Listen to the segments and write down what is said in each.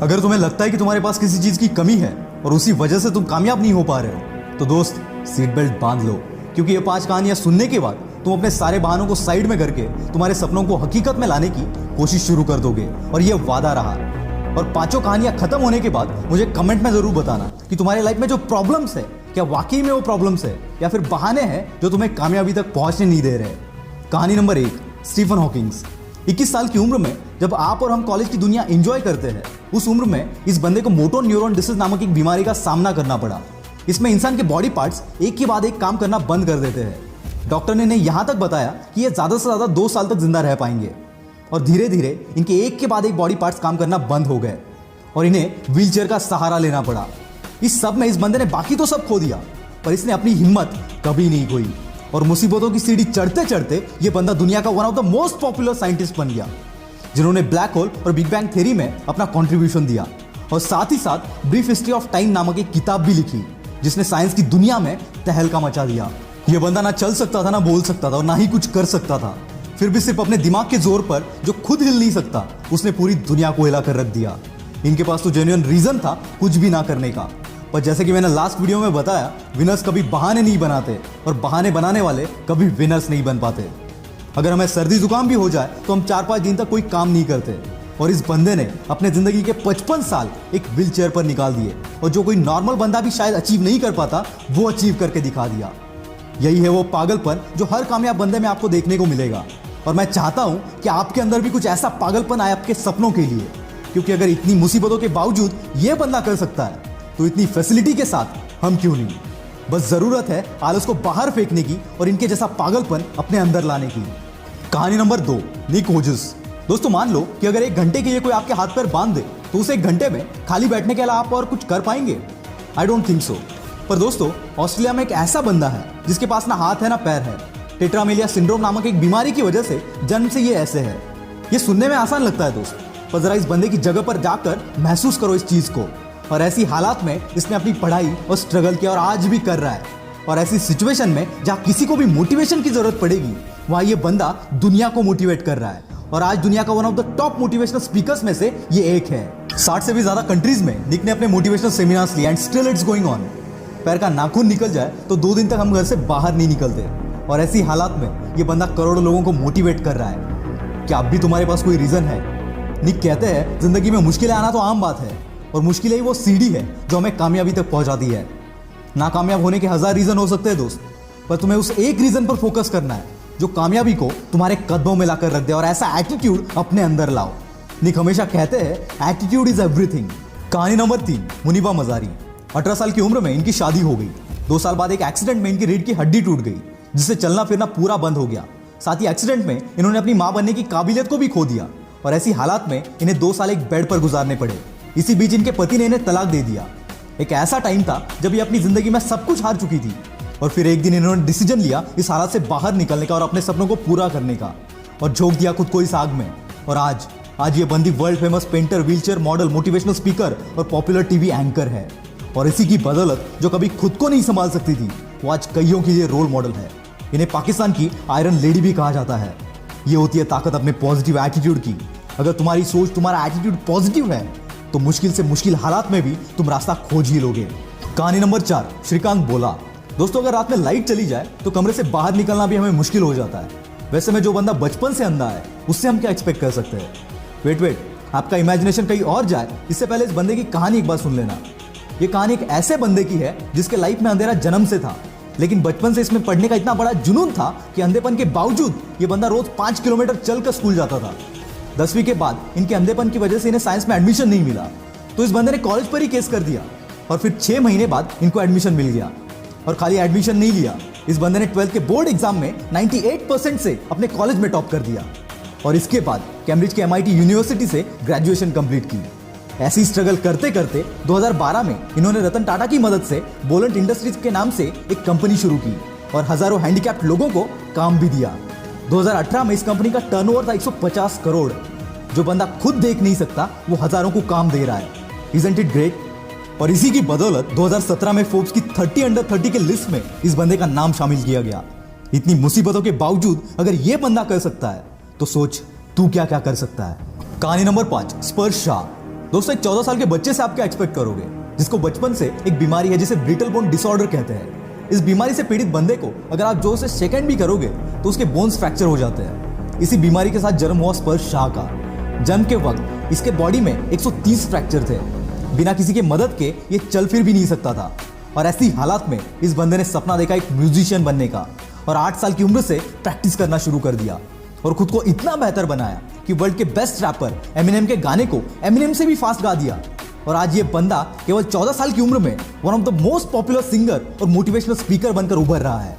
अगर तुम्हें लगता है कि तुम्हारे पास किसी चीज की कमी है और उसी वजह से तुम कामयाब नहीं हो पा रहे हो, तो दोस्त सीट बेल्ट बांध लो, क्योंकि ये 5 कहानियां सुनने के बाद तुम अपने सारे बहानों को साइड में करके तुम्हारे सपनों को हकीकत में लाने की कोशिश शुरू कर दोगे। और ये वादा रहा। और 5 कहानियां खत्म होने के बाद मुझे कमेंट में जरूर बताना कि तुम्हारे लाइफ में जो प्रॉब्लम्स है, क्या वाकई में वो प्रॉब्लम्स है या फिर बहाने हैं जो तुम्हें कामयाबी तक पहुंचने नहीं दे रहे। कहानी नंबर 1, स्टीफन हॉकिंग्स। 21 साल की उम्र में जब आप और हम कॉलेज की दुनिया एंजॉय करते हैं, उस उम्र में इस बंदे को मोटो न्यूरॉन डिसीज नामक एक बीमारी का सामना करना पड़ा। इसमें इंसान के बॉडी पार्ट्स एक के बाद एक काम करना बंद कर देते हैं। डॉक्टर ने इन्हें यहां तक बताया कि ये ज्यादा से ज्यादा 2 साल तक जिंदा रह पाएंगे। और धीरे धीरे इनके एक के बाद एक बॉडी पार्ट्स काम करना बंद हो गए और इन्हें व्हीलचेयर का सहारा लेना पड़ा। इस सब में इस बंदे ने बाकी तो सब खो दिया, पर इसने अपनी हिम्मत कभी नहीं खोई और मुसीबतों की सीढ़ी चढ़ते चढ़ते ये बंदा दुनिया का one of the most popular scientist बन गया, जिन्होंने ब्लैक होल और बिग बैंग थ्योरी में अपना कंट्रीब्यूशन दिया। और साथ ही साथ ब्रीफ हिस्ट्री ऑफ टाइम नामक एक किताब भी लिखी, जिसने साइंस की दुनिया में तहलका मचा दिया। यह बंदा ना चल सकता था, ना बोल सकता था और ना ही कुछ कर सकता था, फिर भी सिर्फ अपने दिमाग के जोर पर, जो खुद हिल नहीं सकता, उसने पूरी दुनिया को हिला कर रख दिया। इनके पास तो जेन्युइन रीजन था कुछ भी ना करने का, पर जैसे कि मैंने लास्ट वीडियो में बताया, विनर्स कभी बहाने नहीं बनाते और बहाने बनाने वाले कभी विनर्स नहीं बन पाते। अगर हमें सर्दी जुकाम भी हो जाए तो हम 4-5 दिन तक कोई काम नहीं करते, और इस बंदे ने अपने जिंदगी के 55 साल एक व्हील चेयर पर निकाल दिए, और जो कोई नॉर्मल बंदा भी शायद अचीव नहीं कर पाता, वो अचीव करके दिखा दिया। यही है वो पागलपन जो हर कामयाब बंदे में आपको देखने को मिलेगा। और मैं चाहता हूं कि आपके अंदर भी कुछ ऐसा पागलपन आए आपके सपनों के लिए, क्योंकि अगर इतनी मुसीबतों के बावजूद ये बंदा कर सकता है, तो इतनी फैसिलिटी के साथ हम क्यों नहीं। बस जरूरत है आलस को बाहर फेंकने की और इनके जैसा पागलपन अपने अंदर लाने की। कहानी नंबर 2, निक होजस। दोस्तों, मान लो कि अगर 1 घंटे के लिए कोई आपके हाथ पैर बांध दे, तो उसे 1 घंटे में खाली बैठने के अलावा आप और कुछ कर पाएंगे? I don't think so. पर दोस्तों, ऑस्ट्रेलिया में एक ऐसा बंदा है जिसके पास ना हाथ है ना पैर है। टेट्रामेलिया सिंड्रोम नामक एक बीमारी की वजह से जन्म से ये ऐसे है। ये सुनने में आसान लगता है दोस्त, पर जरा इस बंदे की जगह पर जाकर महसूस करो इस चीज को। और ऐसी हालात में इसने अपनी पढ़ाई और स्ट्रगल किया और आज भी कर रहा है। और ऐसी सिचुएशन में जहां किसी को भी मोटिवेशन की जरूरत पड़ेगी, वहां ये बंदा दुनिया को मोटिवेट कर रहा है। और आज दुनिया का one of the top motivational speakers में से ये एक है। 60 से भी ज्यादा कंट्रीज में निक ने अपने मोटिवेशनल सेमिनार्स लिए, and still it's going on. पैर का नाखून निकल जाए तो 2 दिन तक हम घर से बाहर नहीं निकलते, और ऐसी हालात में ये बंदा करोड़ों लोगों को मोटिवेट कर रहा है। क्या अब भी तुम्हारे पास कोई रीजन है? निक कहते हैं, जिंदगी में मुश्किलें आना तो आम बात है, और मुश्किलें ही वो सीढ़ी है जो हमें कामयाबी तक पहुंचाती है। नाकामयाब होने के 1000 रीजन हो सकते हैं दोस्त, पर तुम्हें उस एक रीजन पर फोकस करना है जो कामयाबी को तुम्हारे कदमों में लाकर रख दे, और ऐसा एटीट्यूड अपने अंदर लाओ। निक हमेशा कहते हैं, एटीट्यूड इज एवरीथिंग। कहानी नंबर 3, मुनीबा मजारी। 18 साल की उम्र में इनकी शादी हो गई। 2 साल बाद एक एक्सीडेंट में इनकी रीढ़ की हड्डी टूट गई, जिससे चलना फिरना पूरा बंद हो गया। साथ ही एक्सीडेंट में इन्होंने अपनी मां बनने की काबिलियत को भी खो दिया, और ऐसी हालात में इन्हें 2 साल एक बेड पर गुजारने पड़े। इसी बीच इनके पति ने इन्हें तलाक दे दिया। एक ऐसा टाइम था जब ये अपनी जिंदगी में सब कुछ हार चुकी थी, और फिर एक दिन इन्होंने डिसीजन लिया इस हालात से बाहर निकलने का और अपने सपनों को पूरा करने का, और झोंक दिया खुद को इस आग में। और आज ये बंदी world famous painter, wheelchair model, motivational speaker और पॉपुलर टीवी एंकर है। और इसी की बदौलत जो कभी खुद को नहीं संभाल सकती थी, वो आज कईयों के लिए रोल मॉडल है। इन्हें पाकिस्तान की आयरन लेडी भी कहा जाता है। ये होती है ताकत अपने पॉजिटिव एटीट्यूड की। अगर तुम्हारी सोच, तुम्हारा एटीट्यूड पॉजिटिव है, तो मुश्किल से मुश्किल हालात में भी तुम रास्ता खोज ही लोगे। कहानी नंबर 4, श्रीकांत बोला। दोस्तों, अगर रात में लाइट चली जाए तो कमरे से बाहर निकलना भी हमें मुश्किल हो जाता है। वैसे में जो बंदा बचपन से अंधा है, उससे हम क्या एक्सपेक्ट कर सकते हैं? वेट, आपका इमेजिनेशन कहीं और जाए, इससे पहले इस बंदे की कहानी एक बार सुन लेना। ये कहानी एक ऐसे बंदे की है जिसके लाइफ में अंधेरा जन्म से था, लेकिन बचपन से इसमें पढ़ने का इतना बड़ा जुनून था कि अंधेपन के बावजूद ये बंदा रोज 5 किलोमीटर चलकर स्कूल जाता था। 10वीं के बाद इनके अंधेपन की वजह से इन्हें साइंस में एडमिशन नहीं मिला, तो इस बंदे ने कॉलेज पर ही केस कर दिया, और फिर 6 महीने बाद इनको एडमिशन मिल गया। और खाली एडमिशन नहीं लिया, इस बंदे ने 12th के बोर्ड एग्जाम में 98% से अपने कॉलेज में टॉप कर दिया, और इसके बाद कैम्ब्रिज के MIT यूनिवर्सिटी से ग्रेजुएशन कंप्लीट की। ऐसी स्ट्रगल करते करते 2012 में इन्होंने रतन टाटा की मदद से बोलेंट इंडस्ट्रीज के नाम से एक कंपनी शुरू की, और हजारों हैंडीकैप्ड लोगों को काम भी दिया। 2018 में इस कंपनी का टर्नओवर था 150 करोड़। जो बंदा खुद देख नहीं सकता, वो हजारों को काम दे रहा है। Isn't it great? और इसी की बदौलत 2017 में फोर्ब्स की 30 अंडर 30 के लिस्ट में इस बंदे का नाम शामिल किया गया। इतनी मुसीबतों के बावजूद अगर ये बंदा कर सकता है, तो सोच तू क्या क्या कर सकता है। कहानी नंबर 5, स्पर्श शाह। दोस्तों एक 14 साल के बच्चे से आप क्या एक्सपेक्ट करोगे, जिसको बचपन से एक बीमारी है जिसे ब्रिटल बोन डिसऑर्डर कहते हैं। इस बीमारी से पीड़ित बंदे को अगर आप जोर से शेक भी करोगे तो उसके बोन्स फ्रैक्चर हो जाते हैं। इसी बीमारी के साथ जन्म हुआ स्पर्श शाह का। जन्म के वक्त इसके बॉडी में 130 फ्रैक्चर थे। बिना किसी के मदद के ये चल फिर भी नहीं सकता था। और ऐसी हालात में इस बंदे ने सपना देखा एक म्यूजिशियन बनने का और 8 साल की उम्र से प्रैक्टिस करना शुरू कर दिया और खुद को इतना बेहतर बनाया कि वर्ल्ड के बेस्ट रैपर एमिनेम के गाने को एमिनेम से भी फास्ट गा दिया। और आज ये बंदा केवल 14 साल की उम्र में one of the most popular singer और मोटिवेशनल स्पीकर बनकर उभर रहा है।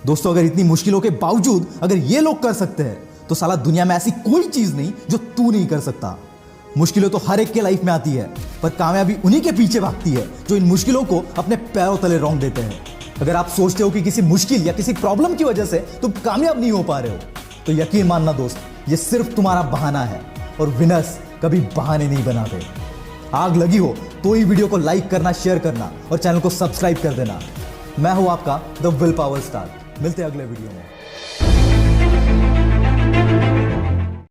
दोस्तों अगर इतनी मुश्किलों के बावजूद अगर ये लोग कर सकते हैं तो साला दुनिया में ऐसी कोई चीज नहीं जो तू नहीं कर सकता। मुश्किलें तो हर एक के लाइफ में आती है, पर कामयाबी उन्हीं के पीछे भागती है जो इन मुश्किलों को अपने पैरों तले रौंद देते हैं। अगर आप सोचते हो कि किसी मुश्किल या किसी प्रॉब्लम की वजह से तुम कामयाब नहीं हो पा रहे हो तो यकीन मानना दोस्त, ये सिर्फ तुम्हारा बहाना है और विनर्स कभी बहाने नहीं बनाते। आग लगी हो तो ही वीडियो को लाइक करना, शेयर करना और चैनल को सब्सक्राइब कर देना। मैं हूं आपका द विल पावर स्टार। मिलते हैं अगले वीडियो में।